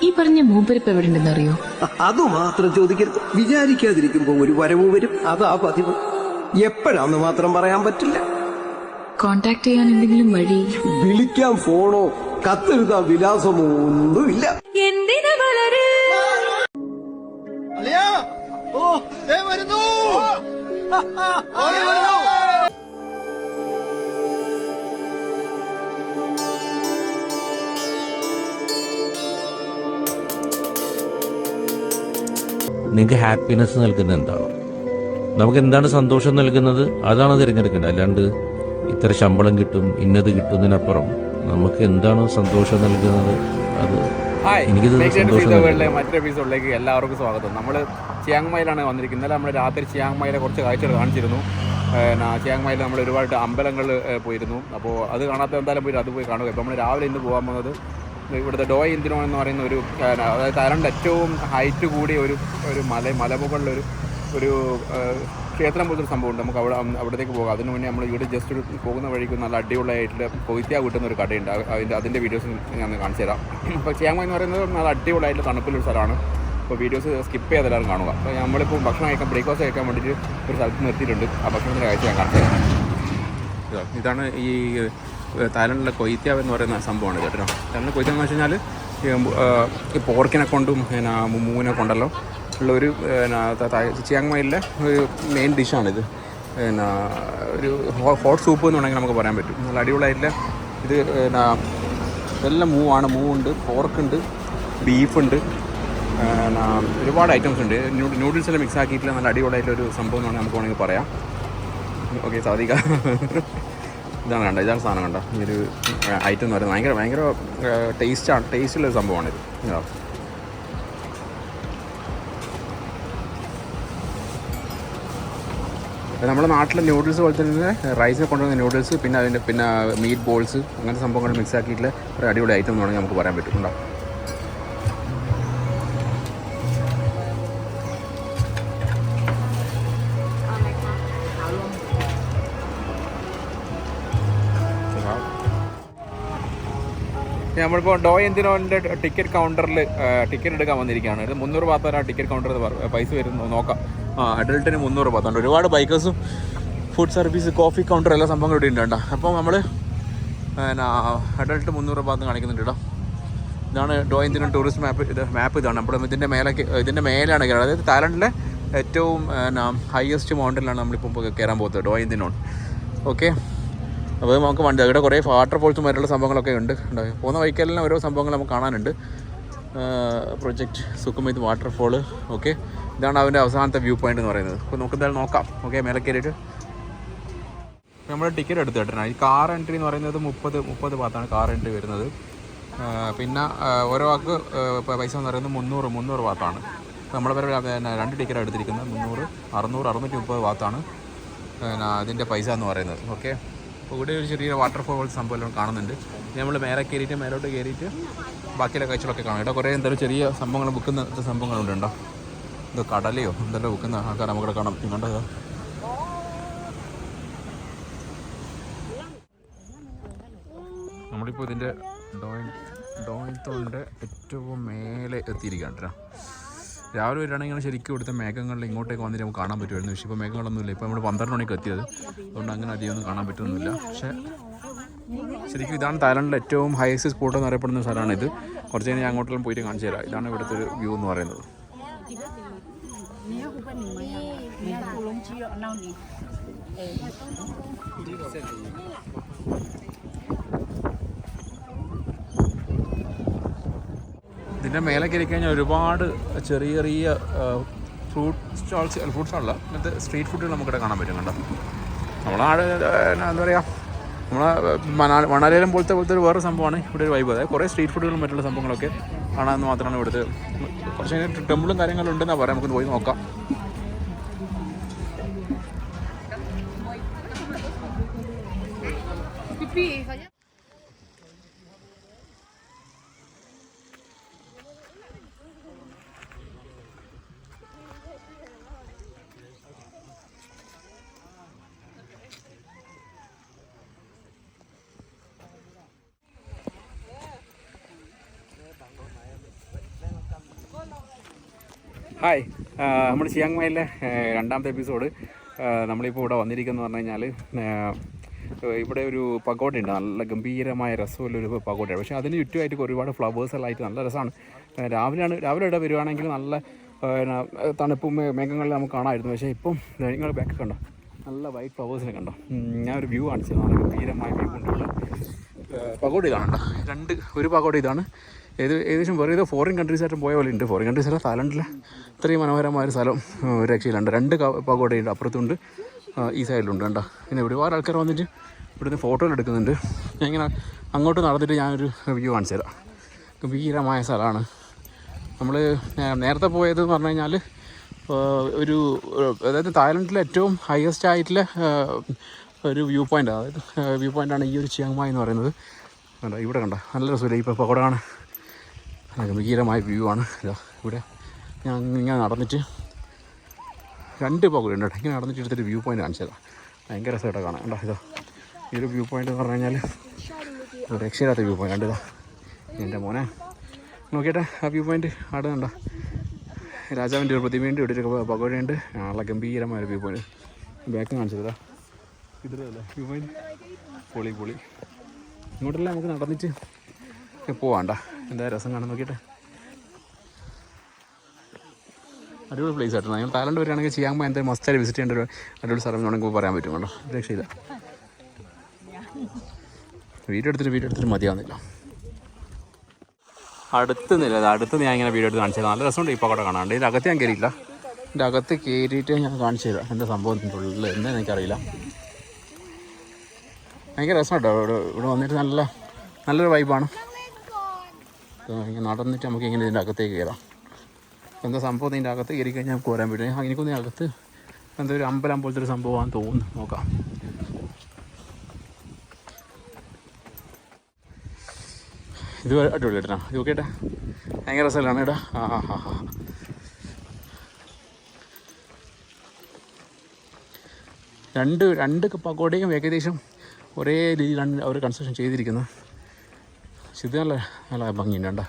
ഈ പറഞ്ഞ മൂപ്പരിപ്പ് എവിടെ ഉണ്ടെന്ന് അറിയോ? അത് മാത്രം ചോദിക്കരുത്. വിചാരിക്കാതിരിക്കുമ്പോ ഒരു വരവ് വരും, അതാ പതിവ്. എപ്പോഴാന്ന് മാത്രം പറയാൻ പറ്റില്ല. കോണ്ടാക്ട് ചെയ്യാൻ എന്തെങ്കിലും വഴി? വിളിക്കാൻ ഫോണോ കത്തെഴുതാൻ വിലാസമോ ഒന്നുമില്ല. നിങ്ങൾക്ക് ഹാപ്പിനെസ് നൽകുന്നത് എന്താണ്? നമുക്ക് എന്താണ് സന്തോഷം നൽകുന്നത് അതാണ് തിരഞ്ഞെടുക്കേണ്ടത്. അല്ലാണ്ട് ഇത്ര ശമ്പളം കിട്ടും ഇന്നത് കിട്ടുന്നതിനപ്പുറം നമുക്ക് എന്താണ് സന്തോഷം നൽകുന്നത് അത് എനിക്കിത് സന്തോഷം. മറ്റൊരു എപ്പിസോഡിലേക്ക് എല്ലാവർക്കും സ്വാഗതം. നമ്മൾ ചിയാങ് മായിലാണ് വന്നിരിക്കുന്നത്. ഇന്നലെ നമ്മൾ രാത്രി ചിയാങ് മായിലെ കുറച്ച് കാഴ്ചകൾ കാണിച്ചിരുന്നു. ചിയാങ് മായിൽ നമ്മൾ ഒരുപാട് അമ്പലങ്ങളിൽ പോയിരുന്നു. അപ്പോൾ അത് കാണാത്ത എന്തായാലും പോയി അത് പോയി കാണുക. ഇപ്പോൾ നമ്മൾ രാവിലെ ഇന്ന് പോകാൻ പോകുന്നത് ഇവിടുത്തെ ഡോയ് ഇന്ദിനോൺ എന്ന് പറയുന്ന ഒരു, അതായത് തായ്ലൻഡിൻ്റെ ഏറ്റവും ഹൈറ്റ് കൂടിയ ഒരു മലമുകളിലൊരു ഒരു ക്ഷേത്രം പോലൊരു സംഭവമുണ്ട്. നമുക്ക് അവിടത്തേക്ക് പോകാം. അതിന് മുന്നേ നമ്മൾ ഇവിടെ ജസ്റ്റ് ഒരു പോകുന്ന വഴിക്ക് നല്ല അടിപൊളിയായിട്ട് കൊയ്ത്യ കിട്ടുന്ന ഒരു കടയുണ്ട്. അതിൻ്റെ വീഡിയോസ് ഞാൻ കാണിച്ചു തരാം. അപ്പോൾ ചിയാങ് മായ് എന്ന് പറയുന്നത് നല്ല അടിപൊളിയായിട്ട് തണുപ്പുള്ളൊരു സ്ഥലമാണ്. അപ്പോൾ വീഡിയോസ് സ്കിപ്പ് ചെയ്ത് എല്ലാവരും കാണുക. അപ്പോൾ നമ്മളിപ്പോൾ ഭക്ഷണം കഴിക്കാൻ, ബ്രേക്ക്ഫാസ്റ്റ് കഴിക്കാൻ വേണ്ടിയിട്ട് ഒരു സ്ഥലത്ത് നിർത്തിയിട്ടുണ്ട്. ആ ഭക്ഷണത്തിൻ്റെ കാഴ്ച ഞാൻ കാണിച്ചു തരാം. ഇതാണ് ഈ തായ്ലൻഡിലെ കൊയ്ത്യ എന്ന് പറയുന്ന സംഭവമാണ് കേട്ടോ. തായ്ലൻഡിലെ കൊയ്ത്യ എന്ന് വെച്ച് കഴിഞ്ഞാൽ ഈ പോർക്കിനെ കൊണ്ടും പിന്നെ മൂവിനെ കൊണ്ടല്ലോ ഉള്ള ഒരു ചിയാങ് മായിലെ ഒരു മെയിൻ ഡിഷാണിത്. പിന്നെ ഒരു ഹോട്ട് സൂപ്പ് എന്ന് വേണമെങ്കിൽ നമുക്ക് പറയാൻ പറ്റും. നല്ല അടിപൊളിയായിട്ടില്ല ഇത്. പിന്നെ ഇതെല്ലാം മൂവുണ്ട്, പോർക്കുണ്ട്, ബീഫുണ്ട്, പിന്നെ ഒരുപാട് ഐറ്റംസ് ഉണ്ട്. നൂഡിൽസെല്ലാം മിക്സ് ആക്കിയിട്ടുള്ള നല്ല അടിപൊളിയായിട്ടൊരു സംഭവം എന്ന് നമുക്ക് വേണമെങ്കിൽ പറയാം. ഓക്കെ, സാധിക്കാം. ഇതാണ് സാധനം കണ്ട. ഈ ഒരു ഐറ്റം എന്ന് പറയുന്നത് ഭയങ്കര ടേസ്റ്റുള്ളൊരു സംഭവമാണിത്. നമ്മുടെ നാട്ടിലെ നൂഡിൽസ് പോലെ തന്നെ റൈസിനെ കൊണ്ടുവന്ന നൂഡിൽസ്, പിന്നെ മീറ്റ് ബോൾസ്, അങ്ങനത്തെ സംഭവങ്ങൾ മിക്സ് ആക്കിയിട്ടുള്ള ഒരു അടിപൊളി ഐറ്റം എന്ന് വേണമെങ്കിൽ നമുക്ക് പറയാൻ പറ്റും. നമ്മളിപ്പോൾ ഡോയ് ഇന്ദിനോൻ്റെ ടിക്കറ്റ് കൗണ്ടറിൽ ടിക്കറ്റ് എടുക്കാൻ വന്നിരിക്കുകയാണ്. ഇത് 300 ബാത്താണ് ടിക്കറ്റ് കൗണ്ടറിൽ പൈസ വരുന്നത്. നോക്കാം. അഡൾട്ടിന് 300 ബാത്തുണ്ട്. ഒരുപാട് ബൈക്കേഴ്സും ഫുഡ് സർവീസ്, കോഫി കൗണ്ടർ എല്ലാ സംഭവങ്ങളും ഇവിടെ ഉണ്ട് കേട്ടോ. അപ്പോൾ നമ്മൾ പിന്നെ അഡൾട്ട് 300 ബാത്ത് കാണിക്കുന്നുണ്ട് കേട്ടോ. ഇതാണ് ഡോയ് ഇന്ദിനോൺ ടൂറിസ്റ്റ് മാപ്പ് ഇതാണ്. നമ്മൾ ഇതിൻ്റെ മേലാണ് കയറുന്നത്. അതായത് തായ്ലൻഡിലെ ഏറ്റവും ഹയസ്റ്റ് മൗണ്ടനിലാണ് നമ്മളിപ്പോൾ കയറാൻ പോകുന്നത്, ഡോയ് ഇന്ദിനോൺ. ഓക്കെ, അപ്പോൾ നമുക്ക് വണ്ടി ഇവിടെ കുറേ വാട്ടർഫോൾസും മറ്റുള്ള സംഭവങ്ങളൊക്കെ ഉണ്ട്. പോകുന്ന വഴിക്കെല്ലാം ഓരോ സംഭവങ്ങൾ നമുക്ക് കാണാനുണ്ട്. Project സുഖമിത് waterfall. ഓക്കെ, ഇതാണ് അവൻ്റെ അവസാനത്തെ വ്യൂ പോയിൻ്റ് എന്ന് പറയുന്നത്. അപ്പോൾ നമുക്ക് എന്തായാലും നോക്കാം. ഓക്കെ, മേലെ കയറിയിട്ട് നമ്മൾ ടിക്കറ്റ് എടുത്ത് കേട്ടോ. ഈ കാർ എൻട്രി എന്ന് പറയുന്നത് 30 ബാത്താണ് കാർ എൻട്രി വരുന്നത്. പിന്നെ ഓരോ ആൾക്ക് പൈസ എന്ന് പറയുന്നത് 300 ബാത്താണ്. നമ്മളെ പേര് 2 ടിക്കറ്റ് എടുത്തിരിക്കുന്നത്. 300, 600, 630 ബാത്താണ് അതിൻ്റെ പൈസ എന്ന് പറയുന്നത്. ഓക്കെ, അപ്പോൾ ഇവിടെ ഒരു ചെറിയ വാട്ടർഫോൾ സംഭവം കാണുന്നുണ്ട്. നമ്മൾ മേലോട്ട് കയറിയിട്ട് ബാക്കിയുള്ള കാഴ്ചകളൊക്കെ കാണും. ഇവിടെ കുറേ എന്തായാലും ചെറിയ സംഭവങ്ങൾ വിൽക്കുന്ന സംഭവങ്ങളുണ്ടോ. ഇത് കടലയോ എന്തെല്ലാം വിൽക്കുന്ന ആൾക്കാർ നമുക്കിവിടെ കാണാൻ പറ്റും. കണ്ടോ, നമ്മളിപ്പോൾ ഇതിൻ്റെ ഡോയിത്തോണിൻ്റെ ഏറ്റവും മേലെ എത്തിയിരിക്കുകയാണ്. രാവിലെ വരികയാണെങ്കിൽ ശരിക്കും ഇവിടുത്തെ മേഘങ്ങളിൽ ഇങ്ങോട്ടേക്ക് വന്നിട്ട് നമുക്ക് കാണാൻ പറ്റുമായിരുന്നു. പക്ഷേ ഇപ്പോൾ മേഘങ്ങളൊന്നുമില്ല. ഇപ്പോൾ നമ്മൾ 12 മണിക്ക് എത്തിയത്, അതുകൊണ്ട് അങ്ങനെ അധികമൊന്നും കാണാൻ പറ്റുന്നില്ല. പക്ഷേ ശരിക്കും ഇതാണ് തായ്ലൻഡിലെ ഏറ്റവും ഹയസ്റ്റ് സ്പോട്ട് എന്നറിയപ്പെടുന്ന സ്ഥലമാണിത്. കുറച്ച് കഴിഞ്ഞാൽ അങ്ങോട്ടെല്ലാം പോയിട്ട് കാണിച്ചു തരാം. ഇതാണ് ഇവിടുത്തെ ഒരു വ്യൂ എന്ന് പറയുന്നത്. ഇതിൻ്റെ മേലെ കയറി കഴിഞ്ഞാൽ ഒരുപാട് ചെറിയ ഫ്രൂട്ട് സ്റ്റോളല്ല, ഇങ്ങനത്തെ സ്ട്രീറ്റ് ഫുഡുകൾ നമുക്കിവിടെ കാണാൻ പറ്റും. കണ്ടോ, നമ്മളാട് എന്താ പറയുക, നമ്മളെ മണാലിയിലും പോലത്തെ ഒരു വേറെ സംഭവമാണ് ഇവിടെ ഒരു വൈബ്. അതായത് കുറേ സ്ട്രീറ്റ് ഫുഡുകളും മറ്റുള്ള സംഭവങ്ങളൊക്കെ കാണാമെന്ന് മാത്രമാണ് ഇവിടുത്തെ. കുറച്ച് കഴിഞ്ഞാൽ ടെമ്പിളും കാര്യങ്ങളും ഉണ്ടെന്നാണ് പറയാം. നമുക്ക് പോയി നോക്കാം. ഹായ്, നമ്മൾ ചിയാങ് മായിലെ രണ്ടാമത്തെ എപ്പിസോഡ്. നമ്മളിപ്പോൾ ഇവിടെ വന്നിരിക്കുന്നത് പറഞ്ഞു കഴിഞ്ഞാൽ ഇവിടെ ഒരു പഗോഡ ഉണ്ട്, നല്ല ഗംഭീരമായ രസമുള്ളൊരു പഗോഡയാണ്. പക്ഷേ അതിന് ചുറ്റുമായിട്ട് ഒരുപാട് ഫ്ലവേഴ്സെല്ലാമായിട്ട് നല്ല രസമാണ്. രാവിലെ ഇവിടെ വരുവാണെങ്കിൽ നല്ല തണുപ്പും മേഘങ്ങളിൽ നമുക്ക് കാണാമായിരുന്നു. പക്ഷേ ഇപ്പം നിങ്ങൾ ബാക്ക് കണ്ടോ, നല്ല വൈറ്റ് ഫ്ലവേഴ്സിനെ കണ്ടോ. ഞാനൊരു വ്യൂ കാണിച്ചത്, നല്ല ഗംഭീരമായ വ്യൂ കൊണ്ടുള്ള പഗോഡ ഇതാണ് കേട്ടോ. ഒരു പഗോഡ ഇതാണ്. ഏകദേശം വേറെ ഏതോ ഫോറിൻ കൺട്രീസായിട്ടും പോയ പോലെ ഉണ്ട്. ഫോറിൻ കൺട്രീസല്ല, തായ്ലൻഡിലെ ഇത്രയും മനോഹരമായ ഒരു സ്ഥലം ഒരു രക്ഷയിലുണ്ട്. 2 പഗോഡയുണ്ട്, അപ്പുറത്തുണ്ട് ഈ സൈഡിലുണ്ട് കണ്ടോ. പിന്നെ ഒരുപാട് ആൾക്കാർ വന്നിട്ട് ഇവിടുന്ന് ഫോട്ടോകൾ എടുക്കുന്നുണ്ട്. ഞാൻ ഇങ്ങനെ അങ്ങോട്ട് നടന്നിട്ട് ഞാനൊരു വ്യൂ കാണിച്ചു തരാം. ഗംഭീരമായ സ്ഥലമാണ്. നമ്മൾ നേരത്തെ പോയതെന്ന് പറഞ്ഞു കഴിഞ്ഞാൽ അതായത് തായ്ലൻഡിലെ ഏറ്റവും ഹയസ്റ്റ് ആയിട്ടുള്ള ഒരു വ്യൂ പോയിൻ്റ്, അതായത് വ്യൂ പോയിൻ്റാണ് ഈ ഒരു ചിയാങ് മായ് എന്ന് പറയുന്നത്. കണ്ടോ, ഇവിടെ കണ്ടോ, നല്ല രസമില്ല. ഇപ്പോൾ പകോട കാണാൻ ഗംഭീരമായ വ്യൂ ആണ്. ഇവിടെ ഞാൻ ഇങ്ങനെ നടന്നിട്ട് 2 പകോട ഉണ്ട് കേട്ടോ. ഇങ്ങനെ നടന്നിട്ട് എടുത്തിട്ട് വ്യൂ പോയിൻ്റ് കാണിച്ചതാണ്. ഭയങ്കര രസമായിട്ടാണ് കാണാം. കണ്ടോ, ഇതോ ഈ ഒരു വ്യൂ പോയിൻ്റ് എന്ന് പറഞ്ഞു കഴിഞ്ഞാൽ രക്ഷയില്ലാത്ത വ്യൂ പോയിൻ്റ്. കണ്ടോ എൻ്റെ മോനെ, നോക്കിയിട്ട് ആ വ്യൂ പോയിൻ്റ് അവിടെ കണ്ടോ. രാജാവിൻ്റെ ഒരു പ്രതിമയുണ്ട്, ഇവിടെ ഒരു പകോടയുണ്ട്. നല്ല ഗംഭീരമായ വ്യൂ പോയിൻ്റ്. ബാക്ക് കാണിച്ചതാ, ഇതിലല്ലേ വ്യൂ പോയിൻ്റ്. പൊളി. ഇങ്ങോട്ടെല്ലാം നമുക്ക് നടന്നിട്ട് പോവാണ്ട, എന്താ രസം കാണാൻ. നോക്കിയിട്ട് അടിപൊളി പ്ലേസ് ആയിട്ടാണ്. നിങ്ങൾ തായ്ലൻഡ് വരികയാണെങ്കിൽ ചിയാങ് മായ് എന്തായാലും മസ്റ്റായിട്ട് വിസിറ്റ് ചെയ്യേണ്ട ഒരു അടിപൊളി സ്ഥലം വേണമെങ്കിൽ പറയാൻ പറ്റും. കേട്ടോ, രക്ഷയില്ല. വീഡിയോ എടുത്തിട്ട് മതിയാവുന്നില്ല. അടുത്ത് ഞാൻ ഇങ്ങനെ വീഡിയോ എടുത്ത് കാണിച്ചു തരാം. നല്ല രസമുണ്ട് ഈ പകോട കാണാണ്ട്. ഇതിൻ്റെ അകത്ത് ഞാൻ കയറിയില്ല. ഇതിൻ്റെ അകത്ത് കയറിയിട്ട് ഞാൻ കാണിച്ചു തരാം എന്താ സംഭവത്തിൻ്റെ ഉള്ളിൽ എന്താ എനിക്കറിയില്ല. ഭയങ്കര രസം കേട്ടോ. ഇവിടെ വന്നിട്ട് നല്ലൊരു വൈബാണ്. ഇങ്ങനെ നടന്നിട്ട് നമുക്ക് ഇങ്ങനെ ഇതിൻ്റെ അകത്തേക്ക് കയറാം. എന്താ സംഭവം, ഇതിൻ്റെ അകത്ത് കയറി കഴിഞ്ഞാൽ നമുക്ക് പോരാൻ പറ്റും. എനിക്കൊന്നും അകത്ത് എന്താ ഒരു അമ്പലം പോലത്തെ ഒരു സംഭവമാണെന്ന് തോന്നുന്നു. നോക്കാം. ഇത് അടിപൊളി കേട്ടോ. ഇത് നോക്കിയിട്ടെ, ഭയങ്കര രസമാണ് ഇടാ. രണ്ട് പകോടയും ഏകദേശം ഒരേ രീതിയിലാണ് അവർ കൺസ്ട്രക്ഷൻ ചെയ്തിരിക്കുന്നത്. പക്ഷെ ഇത് നല്ല ഭംഗിയുണ്ട് കേട്ടോ,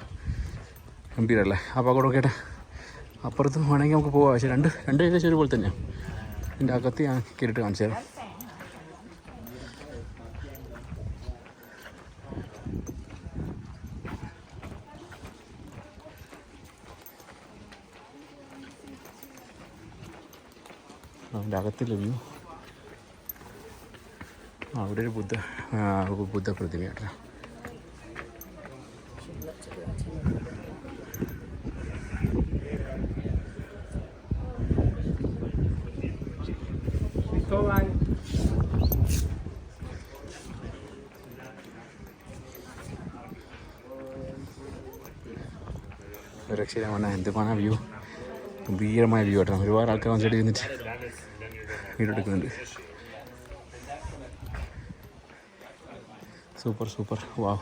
ഗംഭീരമല്ലേ ആ പകോട നോക്കിയിട്ട്. അപ്പുറത്ത് വേണമെങ്കിൽ നമുക്ക് പോകാം. പക്ഷേ രണ്ട് ഏകദേശം ഒരുപോലെ തന്നെയാണ്. ഇതിൻ്റെ അകത്ത് ഞാൻ കയറിയിട്ട് കാണിച്ചു തരാം. അതിൻ്റെ അകത്തില്ല വ്യൂ. അവിടെ ഒരു ബുദ്ധ പ്രതിമയാട്ടോ. രക്ഷയിലാണ്. എന്തുമാണ് വ്യൂ, ഗംഭീരമായ വ്യൂ ആട്ടോ. ഒരുപാട് ആൾക്കാർ വന്നിട്ട് ഇരുന്നിട്ട് വീഡിയോ എടുക്കുന്നുണ്ട്. സൂപ്പർ വാവ്.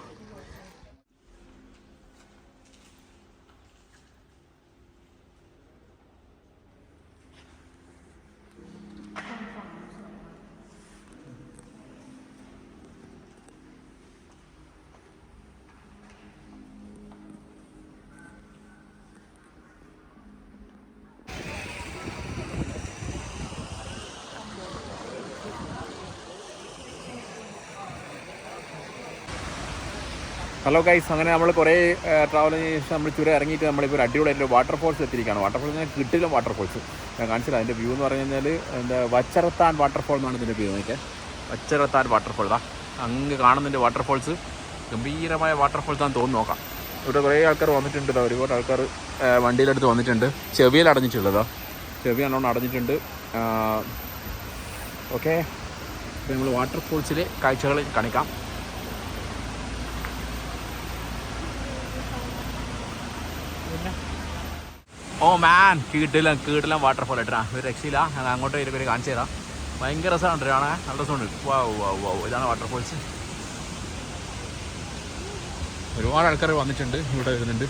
ഹലോ ഗൈസ്, അങ്ങനെ നമ്മൾ കുറേ ട്രാവലിന് ശേഷം നമ്മൾ ചുരം ഇറങ്ങിയിട്ട് നമ്മളിപ്പോൾ ഒരു അടിപൊളിയായിട്ട് വാട്ടർഫോൾസ് എത്തിയിരിക്കുകയാണ്. വാട്ടർഫോൾസ് ഞാൻ കിട്ടില്ല. വാട്ടർഫോൾസ് ഞാൻ കാണിച്ചില്ല. അതിൻ്റെ വ്യൂ എന്ന് പറഞ്ഞു കഴിഞ്ഞാൽ എന്താ വച്ചറത്താൻ വാട്ടർഫോൾ എന്നാണ് ഇതിൻ്റെ വ്യൂ. നോക്കിയ വച്ചറത്താൻ വാട്ടർഫോൾ ഇതാ അങ്ങ് കാണുന്നുണ്ട്. വാട്ടർഫോൾസ് ഗംഭീരമായ വാട്ടർഫോൾസാണെന്ന് തോന്നുന്നു. നോക്കാം. ഇവിടെ കുറേ ആൾക്കാർ വന്നിട്ടുണ്ട്. ഒരുപാട് ആൾക്കാർ വണ്ടിയിലെടുത്ത് വന്നിട്ടുണ്ട്. ചെവിയിൽ അടഞ്ഞിട്ടുള്ളതോ, ചെവി നല്ലോണം അടഞ്ഞിട്ടുണ്ട്. ഓക്കെ, അപ്പോൾ നമ്മൾ വാട്ടർഫോൾസിലെ കാഴ്ചകൾ കാണിക്കാം. ഓ മാൻ, കീട്ടില്ല വാട്ടർഫോൾ ഇട്ടാ ഒരു രക്ഷയില്ല. ഞാൻ അങ്ങോട്ട് ഒരു കാണിച്ചു തരാം. ഭയങ്കര രസമാണ് കാണാൻ, നല്ല രസമുണ്ട്. വാ ഇതാണ് വാട്ടർഫോൾസ്. ഒരുപാട് ആൾക്കാർ വന്നിട്ടുണ്ട്, ഇവിടെ വരുന്നുണ്ട്.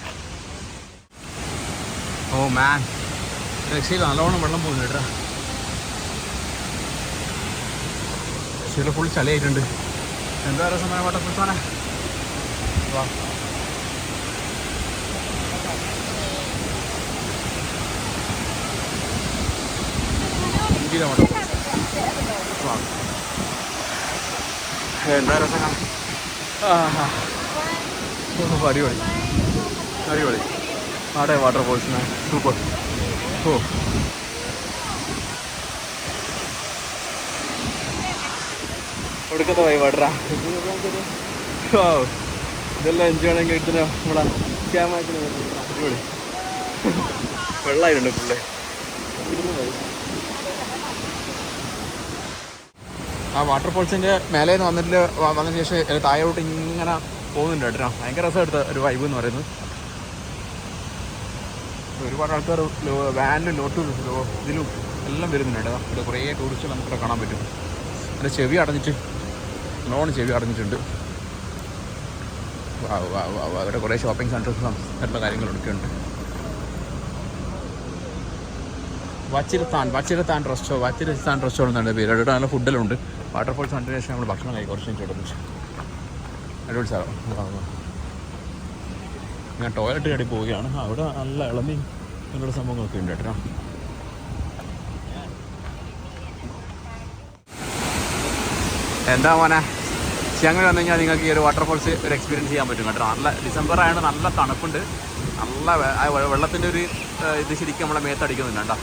ഓ മാൻ, രക്ഷയില്ല, നല്ലോണം വെള്ളം പോകുന്നു കേട്ടാ. രക്ഷയില്ല, ഫുൾ ചളിയായിട്ടുണ്ട്. എന്താ രസമായ വാട്ടർഫോൾസാണ്. വാ, ഗംഭീര വാട്ടർഫോൾസ്. എന്താ രസം കാണാൻ. അടിപൊളി അടിപൊളി. ആടെ വാട്ടർഫോൾസിന് സൂപ്പർ. ഓ ഒടുക്കത്തെ പോയി വാട്ടറാ. ഇതെല്ലാം എൻജോയ് ചെയ്യണമെങ്കിൽ എടുത്തിട്ട് നമ്മളെ ക്യാമറത്തിന് അടിപൊളി വെള്ളമായിട്ടുണ്ട് ഫുള്ളേ. ആ വാട്ടർഫോൾസിൻ്റെ മേലെ നിന്ന് വന്നതിന് ശേഷം താഴോട്ട് ഇങ്ങനെ പോകുന്നുണ്ട് കേട്ടോ. ഭയങ്കര രസം എടുത്ത ഒരു വൈബ് എന്ന് പറയുന്നത്. ഒരുപാട് ആൾക്കാർ വാനിലും ലോട്ടും ഇതിലും എല്ലാം വരുന്നുണ്ട് കേട്ടോ. ഇവിടെ കുറേ ടൂറിസ്റ്റുകൾ നമുക്കിവിടെ കാണാൻ പറ്റും. എൻ്റെ ചെവി അടഞ്ഞിട്ട് ലോൺ ചെവി അടഞ്ഞിട്ടുണ്ട്. അവിടെ കുറേ ഷോപ്പിംഗ് സെൻറ്റേഴ്സും മറ്റുള്ള കാര്യങ്ങളൊക്കെ ഉണ്ട്. വച്ചിരത്താൻ റെസ്റ്റോറൻറ്റ് എന്നാണ് പേര്. അവിടെ നല്ല ഫുഡെല്ലാം ഉണ്ട്. വാട്ടർഫോൾസ് കണ്ടതിന് ശേഷം നമ്മൾ ഭക്ഷണം കഴിക്കും. കുറച്ച് ചോദിച്ചു അടിപൊളി സാറോ. ഞാൻ ടോയ്ലറ്റ് കയറി പോവുകയാണ്. അവിടെ നല്ല ഇളമി അങ്ങനെയുള്ള സംഭവങ്ങളൊക്കെ ഉണ്ട് കേട്ടോ. എന്താ മോനെ, ചിയാങ് വന്നു കഴിഞ്ഞാൽ നിങ്ങൾക്ക് ഈ ഒരു വാട്ടർഫോൾസ് ഒരു എക്സ്പീരിയൻസ് ചെയ്യാൻ പറ്റും കേട്ടോ. നല്ല ഡിസംബർ ആയതുകൊണ്ട് നല്ല തണുപ്പുണ്ട്. നല്ല വെള്ളത്തിൻ്റെ ഒരു ഇത് ശരിക്കും നമ്മളെ മേത്തടിക്കുന്നുണ്ട് കേട്ടോ.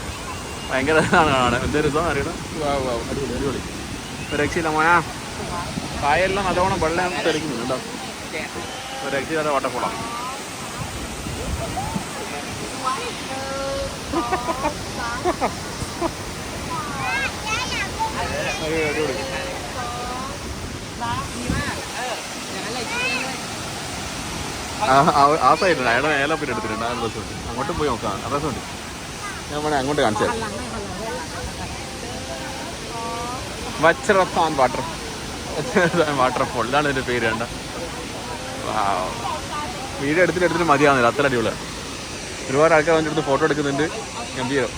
ഭയങ്കര ഇതാണ് കാണാൻ. എന്തൊരു രസമാണ് അറിയണം. അടിപൊളി അടിപൊളി. ഒരു രക്ഷയില്ല മോനാ. കായെല്ലാം നല്ലോണം വെള്ളം തെളിക്കുന്നുണ്ട് കേട്ടോ. ഒരു രക്ഷയില്ലാത്ത വാട്ടർഫോളാണ്. അടിപൊളി. ആ സൈഡിലാണ് അയാളെ ഏലപ്പിന് എടുത്തിട്ടുണ്ട്. ആ രസമുണ്ട്. അങ്ങോട്ടും പോയി നോക്കാം. രസമുണ്ട്. ഞാൻ വേണേ അങ്ങോട്ട് കാണിച്ചു തരാം. വച്ചിരത്താൻ വാട്ടർഫോൾ ഇതാണ് ഇതിൻ്റെ പേര്. വേണ്ട വീഡിയോ എടുത്തിട്ട് മതിയാവുന്നില്ല. അത്ര അടിപൊളിയാണ്. ഒരുപാട് ആൾക്കാർ അതിൻ്റെ അടുത്ത് ഫോട്ടോ എടുക്കുന്നുണ്ട്. ഗംഭീരം.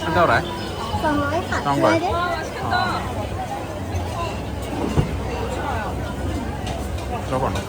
എന്താ പറയാ 200ค่ะ 200 ได้ ചോപ്പുണ്ടോ?